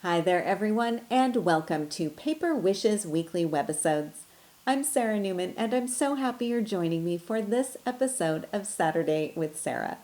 Hi there, everyone, and welcome to Paper Wishes Weekly Webisodes. I'm Sara Newman, and I'm so happy you're joining me for this episode of Saturday with Sara.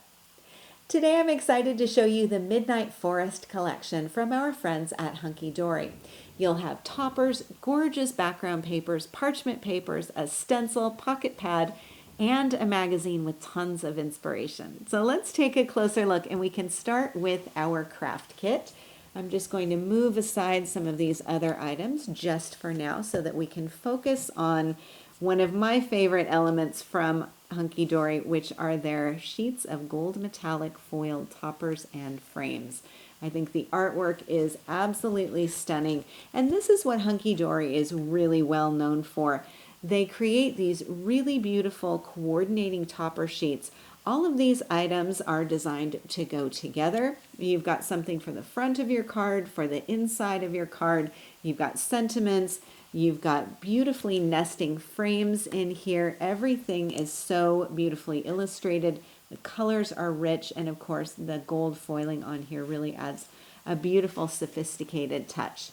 Today, I'm excited to show you the Midnight Forest collection from our friends at Hunkydory. You'll have toppers, gorgeous background papers, parchment papers, a stencil, pocket pad, and a magazine with tons of inspiration. So let's take a closer look, and we can start with our craft kit. I'm just going to move aside some of these other items just for now so that we can focus on one of my favorite elements from Hunkydory, which are their sheets of gold metallic foil toppers and frames. I think the artwork is absolutely stunning, and this is what Hunkydory is really well known for. They create these really beautiful coordinating topper sheets. All of these items are designed to go together. You've got something for the front of your card, for the inside of your card. You've got sentiments. You've got beautifully nesting frames in here. Everything is so beautifully illustrated. The colors are rich, and of course, the gold foiling on here really adds a beautiful, sophisticated touch.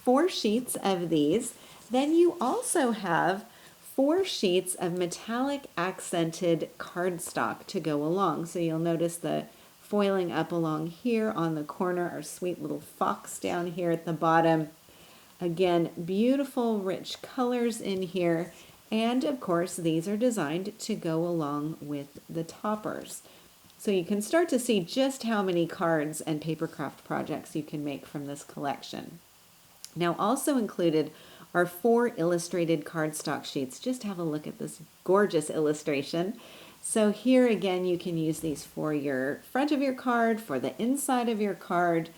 4 sheets of these. Then you also have 4 sheets of metallic accented cardstock to go along. So you'll notice the foiling up along here on the corner, our sweet little fox down here at the bottom. Again, beautiful, rich colors in here. And of course, these are designed to go along with the toppers. So you can start to see just how many cards and papercraft projects you can make from this collection. Now, also included are 4 illustrated cardstock sheets. Just have a look at this gorgeous illustration. So here again, you can use these for your front of your card, for the inside of your card,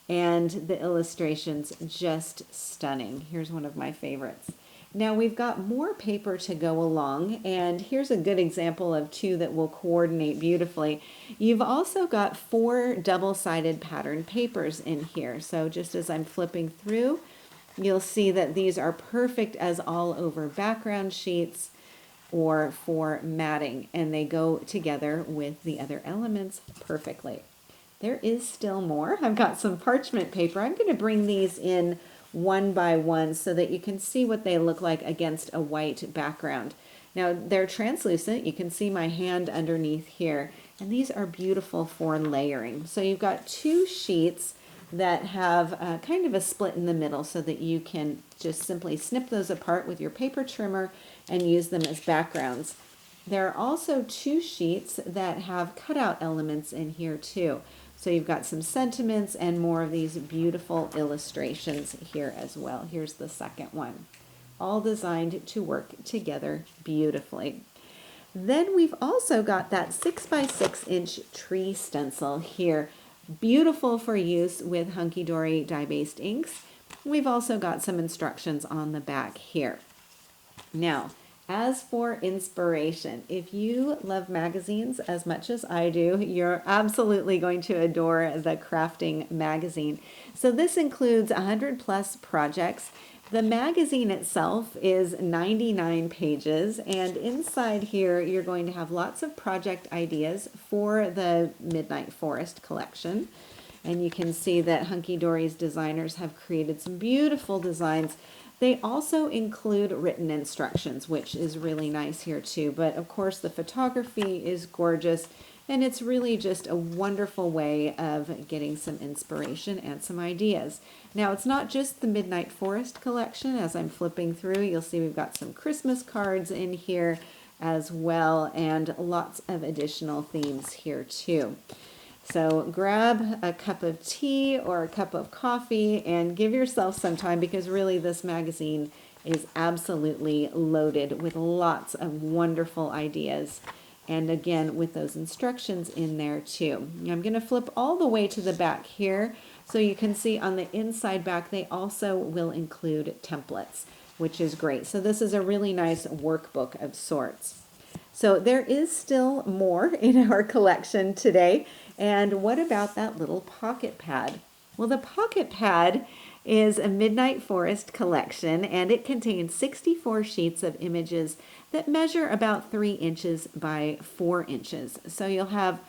and the illustrations just stunning. Here's one of my favorites. Now we've got more paper to go along, and here's a good example of 2 that will coordinate beautifully. You've also got 4 double-sided pattern papers in here. So just as I'm flipping through, you'll see that these are perfect as all over background sheets or for matting, and they go together with the other elements perfectly. There is still more. I've got some parchment paper. I'm going to bring these in one by one so that you can see what they look like against a white background. Now they're translucent. You can see my hand underneath here, and these are beautiful for layering. So you've got 2 sheets that have kind of a split in the middle so that you can just simply snip those apart with your paper trimmer and use them as backgrounds. There are also 2 sheets that have cutout elements in here too. So you've got some sentiments and more of these beautiful illustrations here as well. Here's the second one. All designed to work together beautifully. Then we've also got that 6 by 6 inch tree stencil here. Beautiful for use with Hunkydory dye-based inks. We've also got some instructions on the back here. Now, as for inspiration, if you love magazines as much as I do, you're absolutely going to adore the crafting magazine. So this includes 100 plus projects. The magazine itself is 99 pages, and inside here you're going to have lots of project ideas for the Midnight Forest collection. And you can see that Hunkydory's designers have created some beautiful designs. They also include written instructions, which is really nice here too. But of course the photography is gorgeous, and it's really just a wonderful way of getting some inspiration and some ideas. Now, it's not just the Midnight Forest collection. As I'm flipping through, you'll see we've got some Christmas cards in here as well, and lots of additional themes here too. So grab a cup of tea or a cup of coffee and give yourself some time, because really this magazine is absolutely loaded with lots of wonderful ideas. And again, with those instructions in there too. I'm going to flip all the way to the back here so you can see on the inside back they also will include templates, which is great. So this is a really nice workbook of sorts. So there is still more in our collection today. And what about that little pocket pad? Well, the pocket pad is a Midnight Forest collection, and it contains 64 sheets of images that measure about 3 inches by 4 inches. So you'll have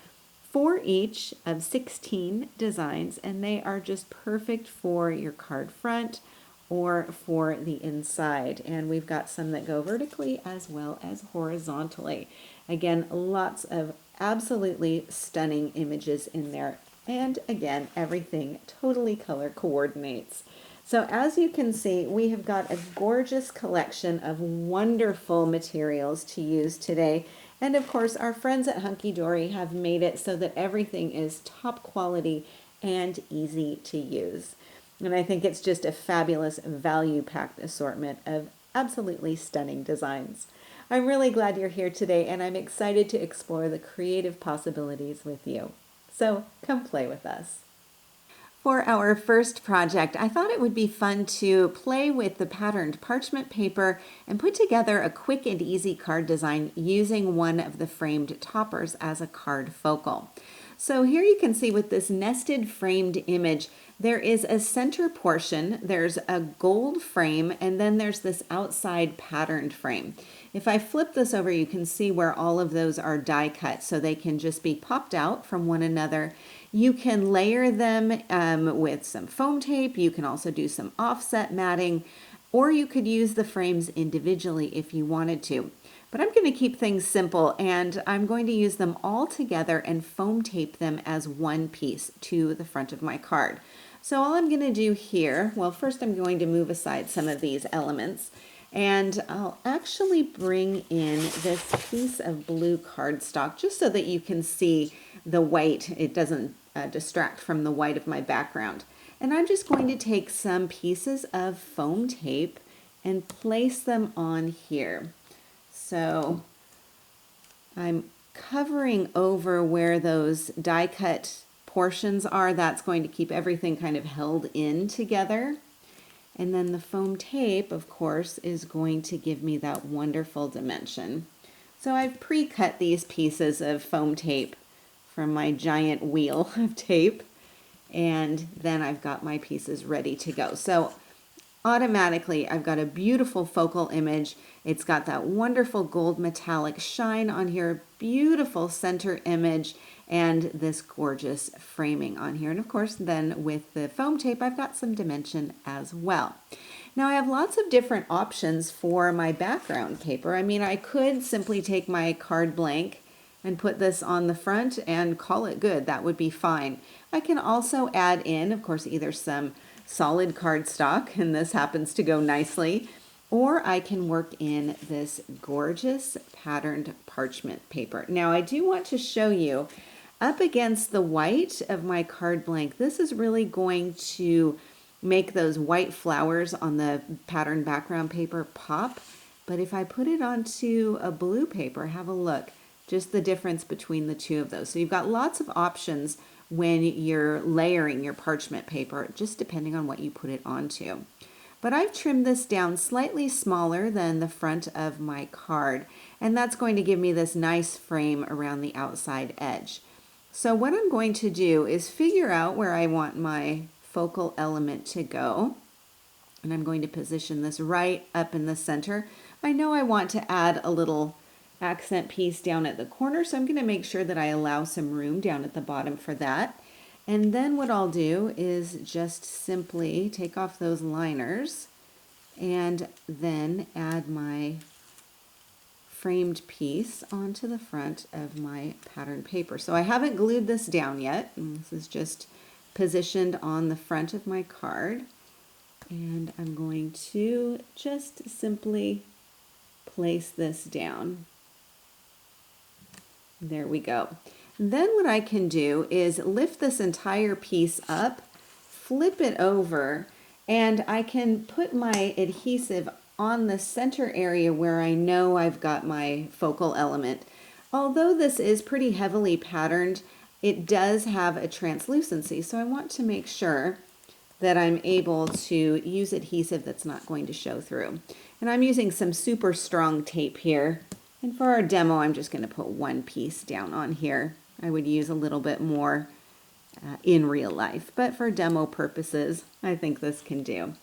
4 each of 16 designs, and they are just perfect for your card front or for the inside. And we've got some that go vertically as well as horizontally. Again, lots of absolutely stunning images in there. And again, everything totally color coordinates. So as you can see, we have got a gorgeous collection of wonderful materials to use today. And of course, our friends at Hunkydory have made it so that everything is top quality and easy to use. And I think it's just a fabulous value-packed assortment of absolutely stunning designs. I'm really glad you're here today, and I'm excited to explore the creative possibilities with you. So come play with us. For our first project, I thought it would be fun to play with the patterned parchment paper and put together a quick and easy card design using one of the framed toppers as a card focal. So here you can see with this nested framed image, there is a center portion, there's a gold frame, and then there's this outside patterned frame. If I flip this over, you can see where all of those are die cut, so they can just be popped out from one another. You can layer them with some foam tape. You can also do some offset matting, or you could use the frames individually if you wanted to. But I'm going to keep things simple, and I'm going to use them all together and foam tape them as one piece to the front of my card. So all I'm going to do here, well, first I'm going to move aside some of these elements, and I'll actually bring in this piece of blue cardstock just so that you can see the white. It doesn't distract from the white of my background. And I'm just going to take some pieces of foam tape and place them on here. So I'm covering over where those die cut portions are. That's going to keep everything kind of held in together. And then the foam tape, of course, is going to give me that wonderful dimension. So I've pre-cut these pieces of foam tape from my giant wheel of tape, and then I've got my pieces ready to go. So automatically I've got a beautiful focal image. It's got that wonderful gold metallic shine on here, beautiful center image, and this gorgeous framing on here. And of course, then with the foam tape, I've got some dimension as well. Now I have lots of different options for my background paper. I mean, I could simply take my card blank and put this on the front and call it good. That would be fine. I can also add in, of course, either some solid cardstock, and this happens to go nicely, or I can work in this gorgeous patterned parchment paper. Now I do want to show you up against the white of my card blank, this is really going to make those white flowers on the patterned background paper pop. But if I put it onto a blue paper, have a look, just the difference between the two of those. So you've got lots of options when you're layering your parchment paper, just depending on what you put it onto. But I've trimmed this down slightly smaller than the front of my card, and that's going to give me this nice frame around the outside edge. So what I'm going to do is figure out where I want my focal element to go, and I'm going to position this right up in the center. I know I want to add a little accent piece down at the corner, so I'm going to make sure that I allow some room down at the bottom for that. And then what I'll do is just simply take off those liners and then add my framed piece onto the front of my pattern paper. So I haven't glued this down yet, and this is just positioned on the front of my card. And I'm going to just simply place this down. There we go. Then what I can do is lift this entire piece up, flip it over, and I can put my adhesive on the center area where I know I've got my focal element. Although this is pretty heavily patterned, it does have a translucency, so I want to make sure that I'm able to use adhesive that's not going to show through. And I'm using some super strong tape here. And for our demo, I'm just going to put one piece down on here. I would use a little bit more in real life, but for demo purposes, I think this can do.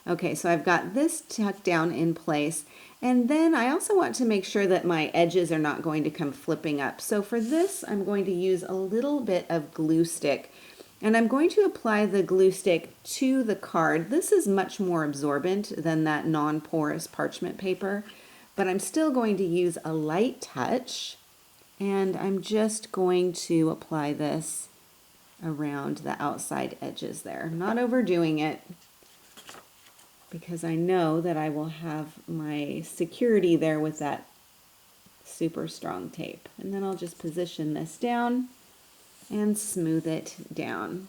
Okay, so I've got this tucked down in place. And then I also want to make sure that my edges are not going to come flipping up. So for this, I'm going to use a little bit of glue stick. And I'm going to apply the glue stick to the card. This is much more absorbent than that non-porous parchment paper, but I'm still going to use a light touch. And I'm just going to apply this around the outside edges there. I'm not overdoing it, because I know that I will have my security there with that super strong tape. And then I'll just position this down and smooth it down.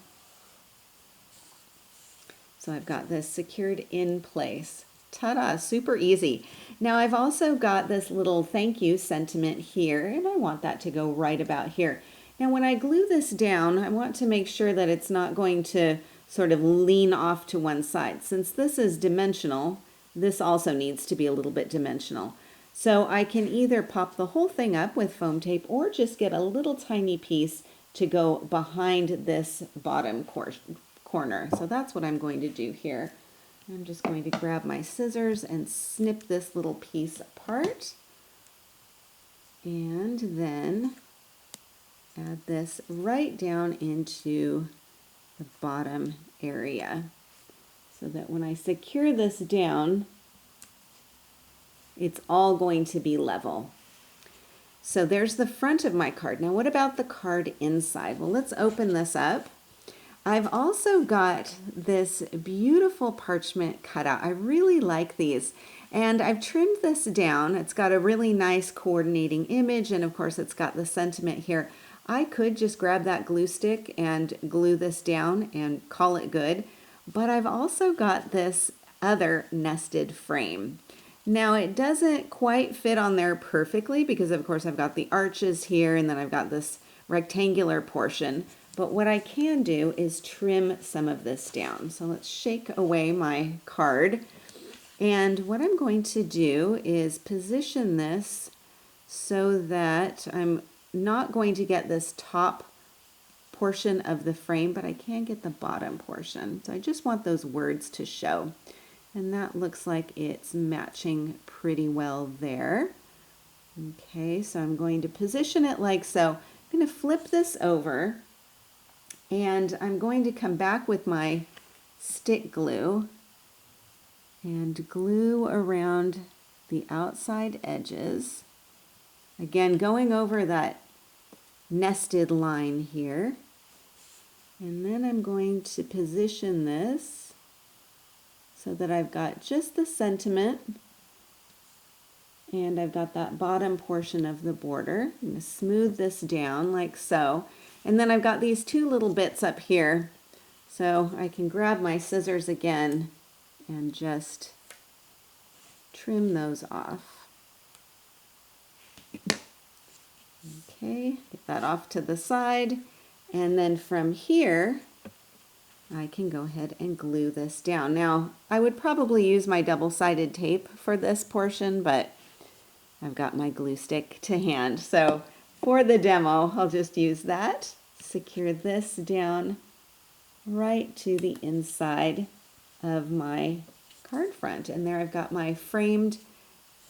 So I've got this secured in place. Ta-da, super easy. Now I've also got this little thank you sentiment here, and I want that to go right about here. Now when I glue this down, I want to make sure that it's not going to sort of lean off to one side. Since this is dimensional, this also needs to be a little bit dimensional. So I can either pop the whole thing up with foam tape or just get a little tiny piece to go behind this bottom corner. So that's what I'm going to do here. I'm just going to grab my scissors and snip this little piece apart. And then add this right down into the bottom area, so that when I secure this down, it's all going to be level. So there's the front of my card. Now what about the card inside? Well, let's open this up. I've also got this beautiful parchment cutout. I really like these. And I've trimmed this down. It's got a really nice coordinating image, and of course it's got the sentiment here. I could just grab that glue stick and glue this down and call it good, but I've also got this other nested frame. Now it doesn't quite fit on there perfectly because of course I've got the arches here and then I've got this rectangular portion, but what I can do is trim some of this down. So let's shake away my card, and what I'm going to do is position this so that I'm not going to get this top portion of the frame, but I can get the bottom portion. So I just want those words to show. And that looks like it's matching pretty well there. Okay, so I'm going to position it like so. I'm going to flip this over, and I'm going to come back with my stick glue and glue around the outside edges. Again, going over that nested line here. And then I'm going to position this so that I've got just the sentiment and I've got that bottom portion of the border. I'm going to smooth this down like so. And then I've got these two little bits up here, so I can grab my scissors again and just trim those off. Okay, get that off to the side, and then from here I can go ahead and glue this down. Now I would probably use my double-sided tape for this portion, but I've got my glue stick to hand, so for the demo I'll just use that. Secure this down right to the inside of my card front, and there I've got my framed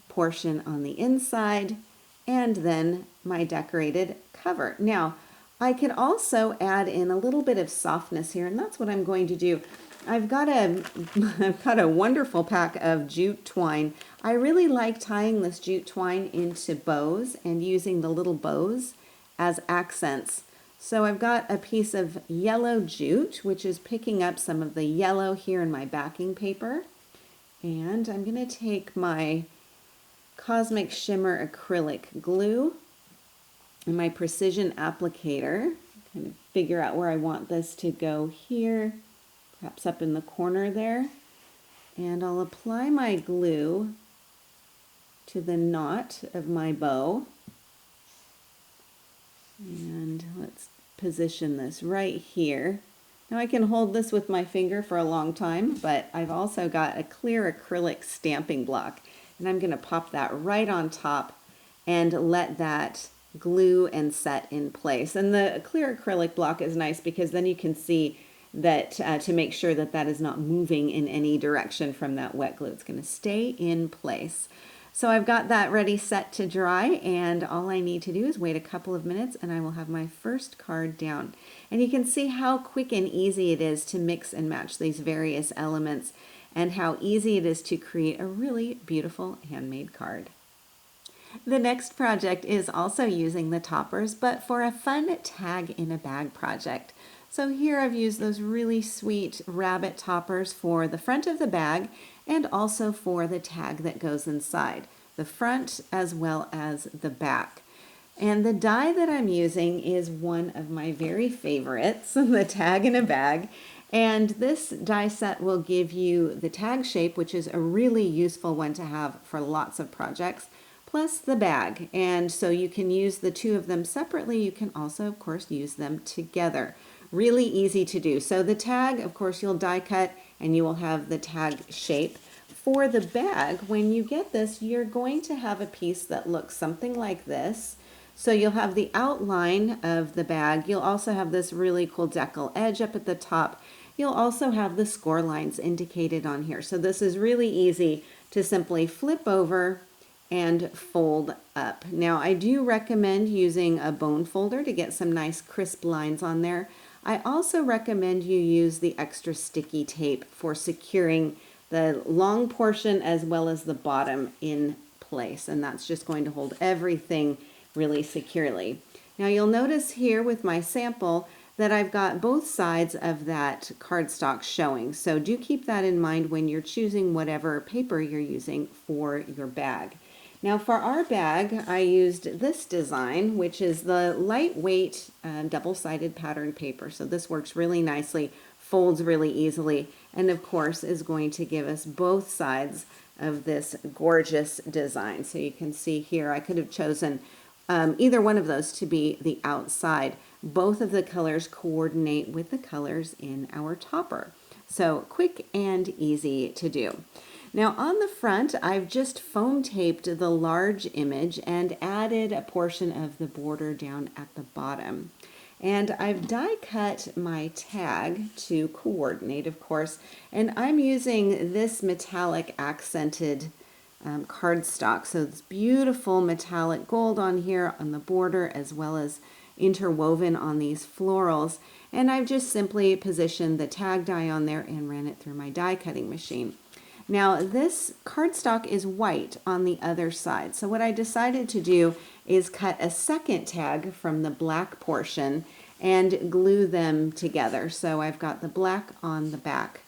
portion on the inside and then my decorated cover. Now I could also add in a little bit of softness here, and that's what I'm going to do. I've got a wonderful pack of jute twine. I really like tying this jute twine into bows and using the little bows as accents. So I've got a piece of yellow jute, which is picking up some of the yellow here in my backing paper. And I'm going to take my Cosmic Shimmer acrylic glue and my precision applicator, kind of figure out where I want this to go here, perhaps up in the corner there. And I'll apply my glue to the knot of my bow. And let's position this right here. Now I can hold this with my finger for a long time, but I've also got a clear acrylic stamping block, and I'm going to pop that right on top and let that glue and set in place. And the clear acrylic block is nice because then you can see that to make sure that that is not moving in any direction from that wet glue. It's going to stay in place. So I've got that ready set to dry, and all I need to do is wait a couple of minutes and I will have my first card down. And you can see how quick and easy it is to mix and match these various elements and how easy it is to create a really beautiful handmade card. The next project is also using the toppers, but for a fun tag in a bag project. So here I've used those really sweet rabbit toppers for the front of the bag and also for the tag that goes inside, the front as well as the back. And the die that I'm using is one of my very favorites, the tag in a bag. And this die set will give you the tag shape, which is a really useful one to have for lots of projects, plus the bag. And so you can use the two of them separately. You can also, of course, use them together. Really easy to do. So the tag, of course, you'll die cut and you will have the tag shape. For the bag, when you get this, you're going to have a piece that looks something like this. So you'll have the outline of the bag. You'll also have this really cool decal edge up at the top. You'll also have the score lines indicated on here. So this is really easy to simply flip over and fold up. Now I do recommend using a bone folder to get some nice crisp lines on there. I also recommend you use the extra sticky tape for securing the long portion as well as the bottom in place, and that's just going to hold everything really securely. Now you'll notice here with my sample that I've got both sides of that cardstock showing, so do keep that in mind when you're choosing whatever paper you're using for your bag. Now for our bag, I used this design, which is the lightweight double-sided pattern paper. So this works really nicely, folds really easily, and of course is going to give us both sides of this gorgeous design. So you can see here, I could have chosen either one of those to be the outside. Both of the colors coordinate with the colors in our topper. So quick and easy to do. Now on the front, I've just foam taped the large image and added a portion of the border down at the bottom. And I've die cut my tag to coordinate, of course, and I'm using this metallic accented cardstock. So it's beautiful metallic gold on here on the border as well as interwoven on these florals. And I've just simply positioned the tag die on there and ran it through my die cutting machine. Now this cardstock is white on the other side. So what I decided to do is cut a second tag from the black portion and glue them together. So I've got the black on the back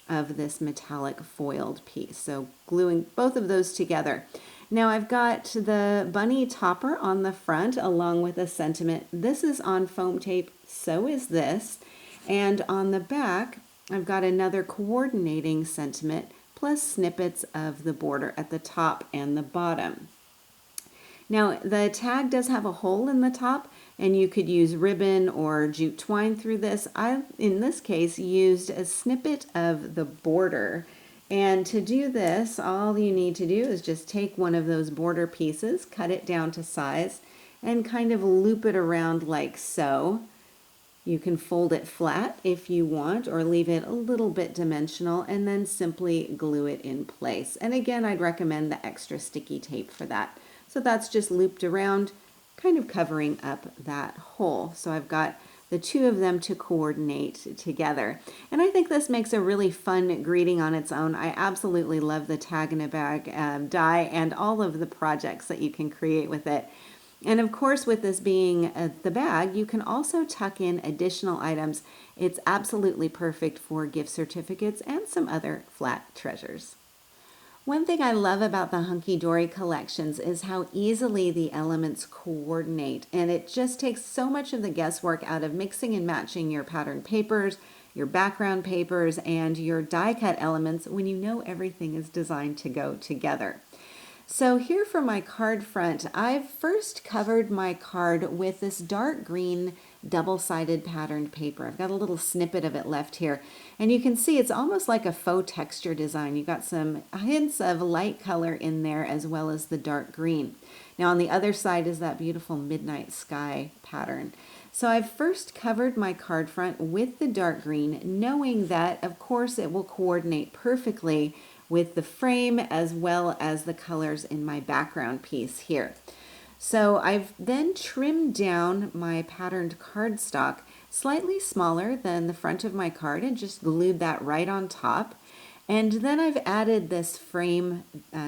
of this metallic foiled piece. So gluing both of those together. Now I've got the bunny topper on the front along with a sentiment. This is on foam tape, so is this. And on the back, I've got another coordinating sentiment plus snippets of the border at the top and the bottom. Now the tag does have a hole in the top and you could use ribbon or jute twine through this. I, in this case, used a snippet of the border. And to do this, all you need to do is just take one of those border pieces, cut it down to size, and kind of loop it around like so. You can fold it flat if you want or leave it a little bit dimensional and then simply glue it in place. And again, I'd recommend the extra sticky tape for that. So that's just looped around, kind of covering up that hole. So I've got the two of them to coordinate together. And I think this makes a really fun greeting on its own. I absolutely love the tag in a bag die and all of the projects that you can create with it. And of course, with this being the bag, you can also tuck in additional items. It's absolutely perfect for gift certificates and some other flat treasures. One thing I love about the Hunkydory collections is how easily the elements coordinate, and it just takes so much of the guesswork out of mixing and matching your pattern papers, your background papers, and your die cut elements when you know everything is designed to go together. So here for my card front, I've first covered my card with this dark green double-sided patterned paper. I've got a little snippet of it left here. And you can see it's almost like a faux texture design. You've got some hints of light color in there as well as the dark green. Now on the other side is that beautiful midnight sky pattern. So I've first covered my card front with the dark green, knowing that of course it will coordinate perfectly with the frame as well as the colors in my background piece here. So I've then trimmed down my patterned cardstock slightly smaller than the front of my card and just glued that right on top. And then I've added this frame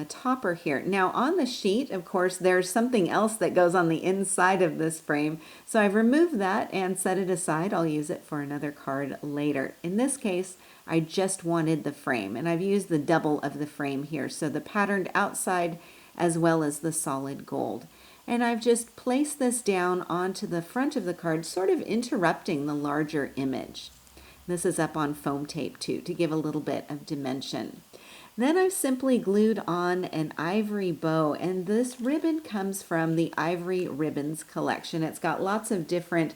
topper here. Now on the sheet, of course, there's something else that goes on the inside of this frame. So I've removed that and set it aside. I'll use it for another card later. In this case, I just wanted the frame, and I've used the double of the frame here. So the patterned outside as well as the solid gold. And I've just placed this down onto the front of the card, sort of interrupting the larger image. This is up on foam tape too, to give a little bit of dimension. Then I've simply glued on an ivory bow, and this ribbon comes from the Ivory Ribbons collection. It's got lots of different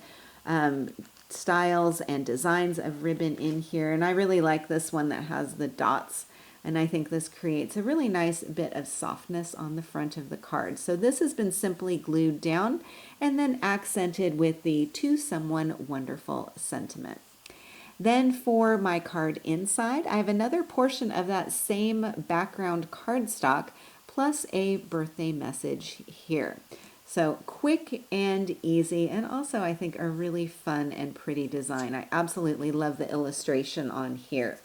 styles and designs of ribbon in here, and I really like this one that has the dots. And I think this creates a really nice bit of softness on the front of the card. So this has been simply glued down and then accented with the "To Someone Wonderful" sentiment. Then for my card inside, I have another portion of that same background cardstock plus a birthday message here. So quick and easy, and also I think a really fun and pretty design. I absolutely love the illustration on here.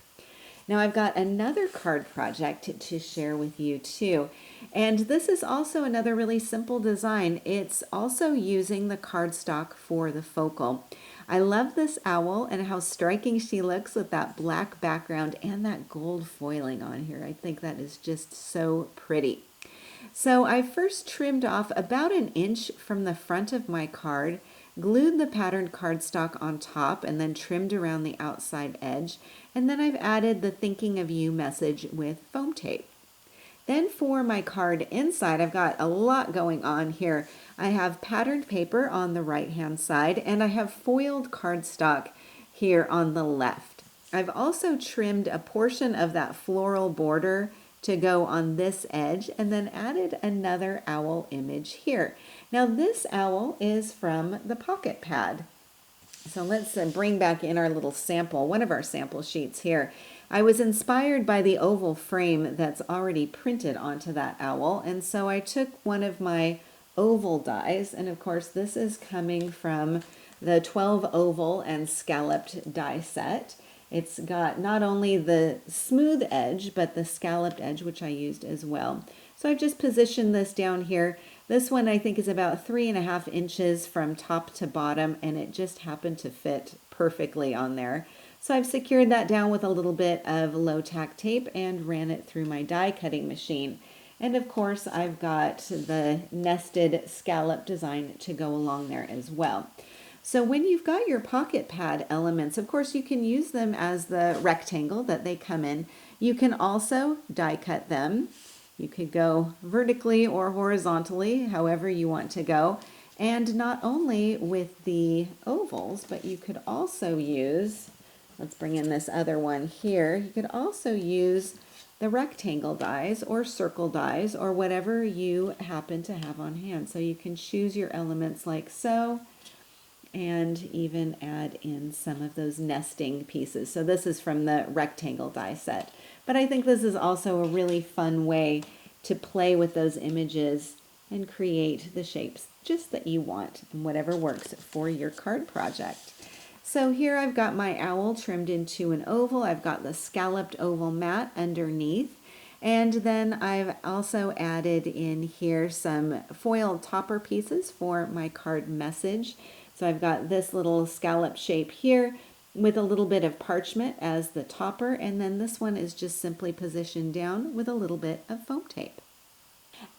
Now I've got another card project to share with you too. And this is also another really simple design. It's also using the cardstock for the focal. I love this owl and how striking she looks with that black background and that gold foiling on here. I think that is just so pretty. So I first trimmed off about 1 inch from the front of my card, glued the patterned cardstock on top, and then trimmed around the outside edge. And then I've added the "Thinking of You" message with foam tape. Then for my card inside, I've got a lot going on here. I have patterned paper on the right-hand side, and I have foiled cardstock here on the left. I've also trimmed a portion of that floral border to go on this edge, and then added another owl image here. Now this owl is from the pocket pad. So let's bring back in our little sample, one of our sample sheets here. I was inspired by the oval frame that's already printed onto that owl, and so I took one of my oval dies, and of course this is coming from the 12 oval and scalloped die set. It's got not only the smooth edge, but the scalloped edge, which I used as well. So I've just positioned this down here. This one I think is about 3.5 inches from top to bottom, and it just happened to fit perfectly on there. So I've secured that down with a little bit of low tack tape and ran it through my die cutting machine. And of course I've got the nested scallop design to go along there as well. So when you've got your pocket pad elements, of course you can use them as the rectangle that they come in. You can also die cut them. You could go vertically or horizontally, however you want to go. And not only with the ovals, but you could also use, let's bring in this other one here, you could also use the rectangle dies or circle dies or whatever you happen to have on hand. So you can choose your elements like so, and even add in some of those nesting pieces. So this is from the rectangle die set. But I think this is also a really fun way to play with those images and create the shapes just that you want and whatever works for your card project. So here I've got my owl trimmed into an oval. I've got the scalloped oval mat underneath. And then I've also added in here some foil topper pieces for my card message. So I've got this little scallop shape here with a little bit of parchment as the topper, and then this one is just simply positioned down with a little bit of foam tape.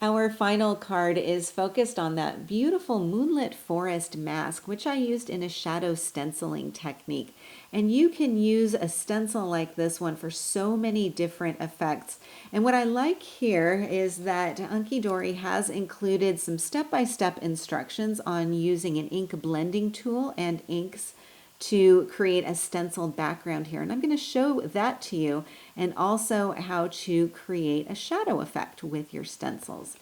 Our final card is focused on that beautiful moonlit forest mask, which I used in a shadow stenciling technique. And you can use a stencil like this one for so many different effects. And what I like here is that Hunkydory has included some step-by-step instructions on using an ink blending tool and inks to create a stenciled background here. And I'm going to show that to you, and also how to create a shadow effect with your stencils.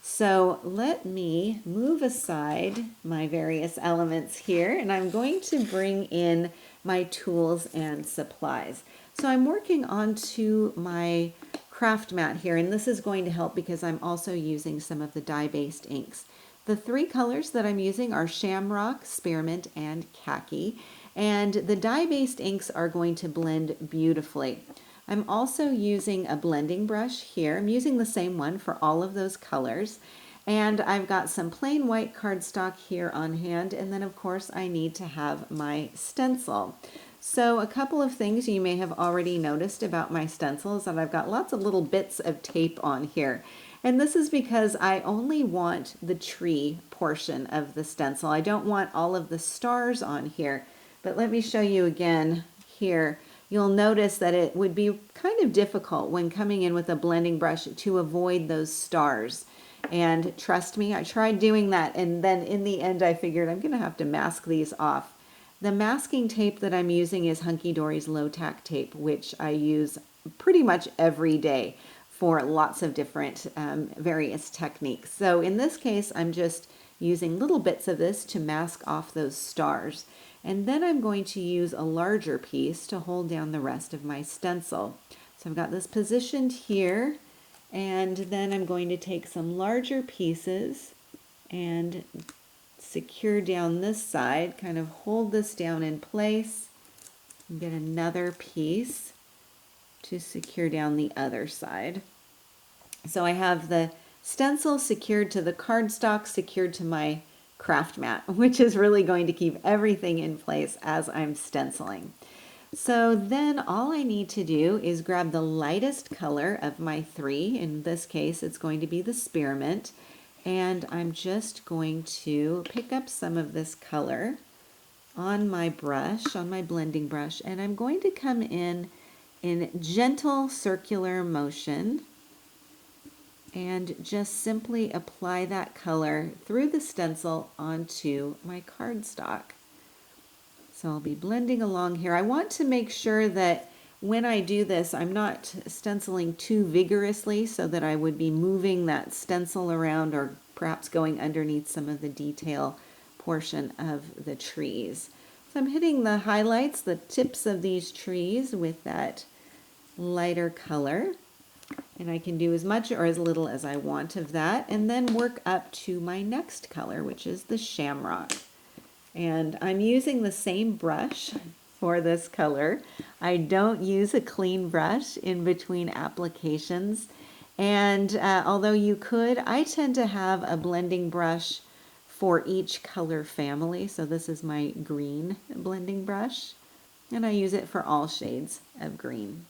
So let me move aside my various elements here, and I'm going to bring in my tools and supplies. So I'm working onto my craft mat here, and this is going to help because I'm also using some of the dye-based inks. The three colors that I'm using are Shamrock, Spearmint, and Khaki, and the dye-based inks are going to blend beautifully. I'm also using a blending brush here. I'm using the same one for all of those colors. And I've got some plain white cardstock here on hand. And then of course I need to have my stencil. So a couple of things you may have already noticed about my stencils, that I've got lots of little bits of tape on here. And this is because I only want the tree portion of the stencil. I don't want all of the stars on here. But let me show you again here. You'll notice that it would be kind of difficult when coming in with a blending brush to avoid those stars. And trust me, I tried doing that, and then in the end I figured I'm going to have to mask these off. The masking tape that I'm using is Hunkydory's low tack tape, which I use pretty much every day for lots of different various techniques. So in this case, I'm just using little bits of this to mask off those stars. And then I'm going to use a larger piece to hold down the rest of my stencil. So I've got this positioned here, and then I'm going to take some larger pieces and secure down this side, kind of hold this down in place, and get another piece to secure down the other side. So I have the stencil secured to the cardstock, secured to my craft mat, which is really going to keep everything in place as I'm stenciling. So then all I need to do is grab the lightest color of my three. In this case, it's going to be the spearmint. And I'm just going to pick up some of this color on my brush, on my blending brush, and I'm going to come in gentle circular motion and just simply apply that color through the stencil onto my cardstock. So I'll be blending along here. I want to make sure that when I do this, I'm not stenciling too vigorously so that I would be moving that stencil around or perhaps going underneath some of the detail portion of the trees. So I'm hitting the highlights, the tips of these trees with that lighter color. And I can do as much or as little as I want of that, and then work up to my next color, which is the shamrock. And I'm using the same brush for this color. I don't use a clean brush in between applications. And although you could, I tend to have a blending brush for each color family. So this is my green blending brush, and I use it for all shades of green.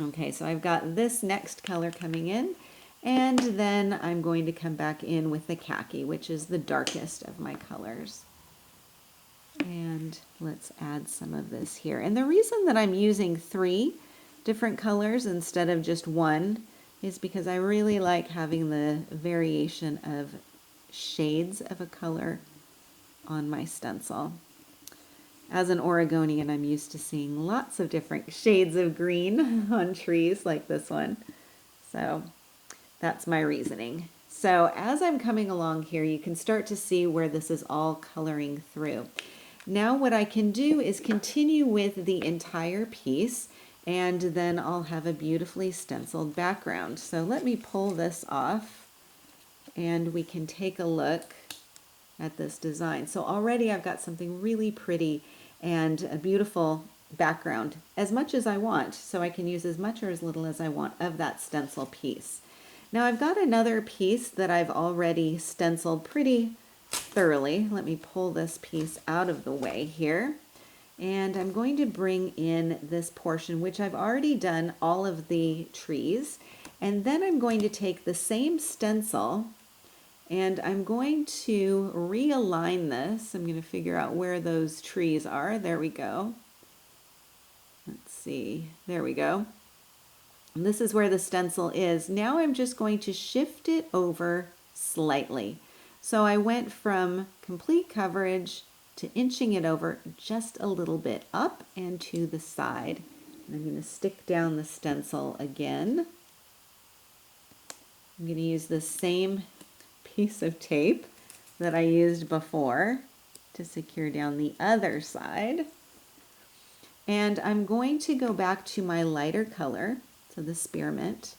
Okay, so I've got this next color coming in, and then I'm going to come back in with the khaki, which is the darkest of my colors. And let's add some of this here. And the reason that I'm using three different colors instead of just one is because I really like having the variation of shades of a color on my stencil. As an Oregonian, I'm used to seeing lots of different shades of green on trees like this one. So that's my reasoning. So as I'm coming along here, you can start to see where this is all coloring through. Now what I can do is continue with the entire piece, and then I'll have a beautifully stenciled background. So let me pull this off, and we can take a look at this design. So already I've got something really pretty and a beautiful background, as much as I want, so I can use as much or as little as I want of that stencil piece. Now I've got another piece that I've already stenciled pretty thoroughly. Let me pull this piece out of the way here, and I'm going to bring in this portion, which I've already done all of the trees, and then I'm going to take the same stencil and I'm going to realign this. I'm going to figure out where those trees are. There we go. Let's see. There we go. And this is where the stencil is. Now I'm just going to shift it over slightly. So I went from complete coverage to inching it over just a little bit up and to the side. And I'm going to stick down the stencil again. I'm going to use the same piece of tape that I used before to secure down the other side. And I'm going to go back to my lighter color, so the spearmint,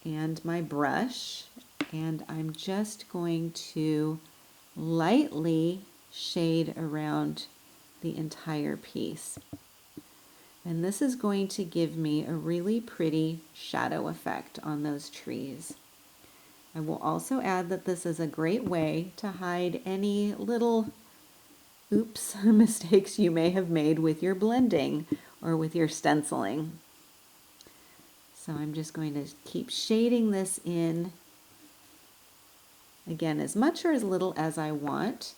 and my brush, and I'm just going to lightly shade around the entire piece. And this is going to give me a really pretty shadow effect on those trees. I will also add that this is a great way to hide any little oops mistakes you may have made with your blending or with your stenciling. So I'm just going to keep shading this in, again, as much or as little as I want.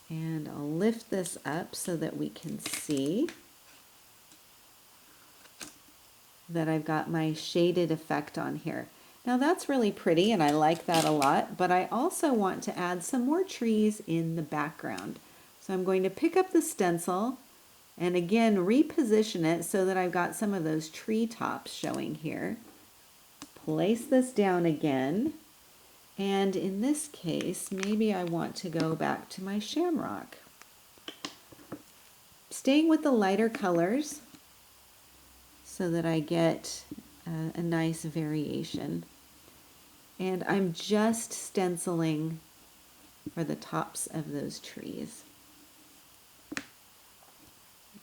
And I'll lift this up so that we can see that I've got my shaded effect on here. Now that's really pretty and I like that a lot, but I also want to add some more trees in the background. So I'm going to pick up the stencil and again reposition it so that I've got some of those tree tops showing here. Place this down again, and in this case maybe I want to go back to my shamrock. Staying with the lighter colors so that I get a nice variation. And I'm just stenciling for the tops of those trees.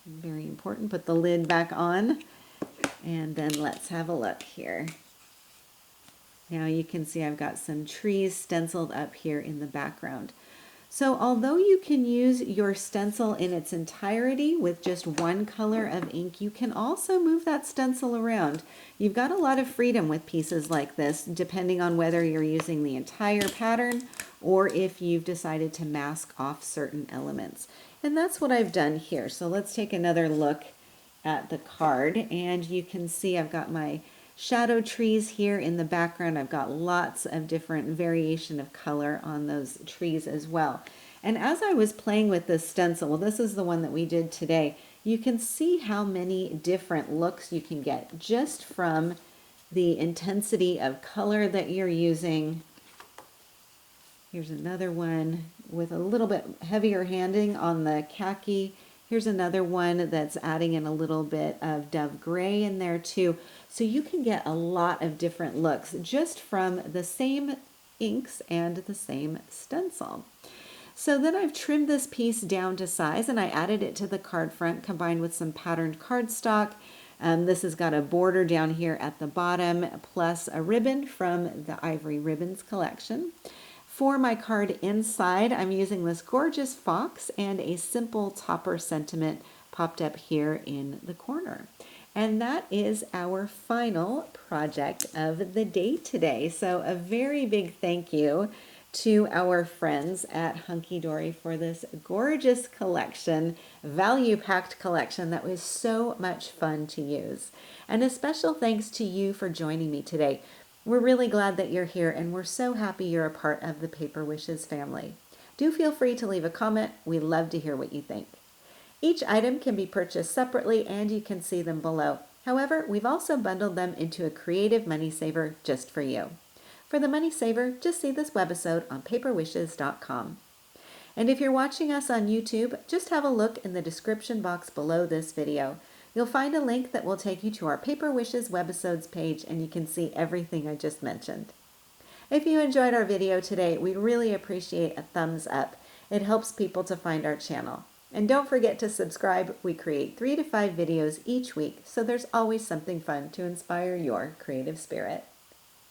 Very important. Put the lid back on, and then let's have a look here. Now you can see I've got some trees stenciled up here in the background. So although you can use your stencil in its entirety with just one color of ink, you can also move that stencil around. You've got a lot of freedom with pieces like this, depending on whether you're using the entire pattern or if you've decided to mask off certain elements. And that's what I've done here. So let's take another look at the card, and you can see I've got my shadow trees here in the background. I've got lots of different variation of color on those trees as well. And as I was playing with this stencil, well, this is the one that we did today, you can see how many different looks you can get just from the intensity of color that you're using. Here's another one with a little bit heavier handing on the khaki. Here's another one that's adding in a little bit of dove gray in there too. So you can get a lot of different looks just from the same inks and the same stencil. So then I've trimmed this piece down to size and I added it to the card front combined with some patterned cardstock. This has got a border down here at the bottom plus a ribbon from the Ivory Ribbons collection. For my card inside, I'm using this gorgeous fox and a simple topper sentiment popped up here in the corner. And that is our final project of the day today. So a very big thank you to our friends at Hunkydory for this gorgeous collection, value-packed collection that was so much fun to use. And a special thanks to you for joining me today. We're really glad that you're here, and we're so happy you're a part of the Paper Wishes family. Do feel free to leave a comment. We love to hear what you think. Each item can be purchased separately, and you can see them below. However, we've also bundled them into a creative money saver just for you. For the money saver, just see this webisode on paperwishes.com. And if you're watching us on YouTube, just have a look in the description box below this video. You'll find a link that will take you to our Paper Wishes webisodes page, and you can see everything I just mentioned. If you enjoyed our video today, we'd really appreciate a thumbs up. It helps people to find our channel. And don't forget to subscribe. We create 3 to 5 videos each week, so there's always something fun to inspire your creative spirit.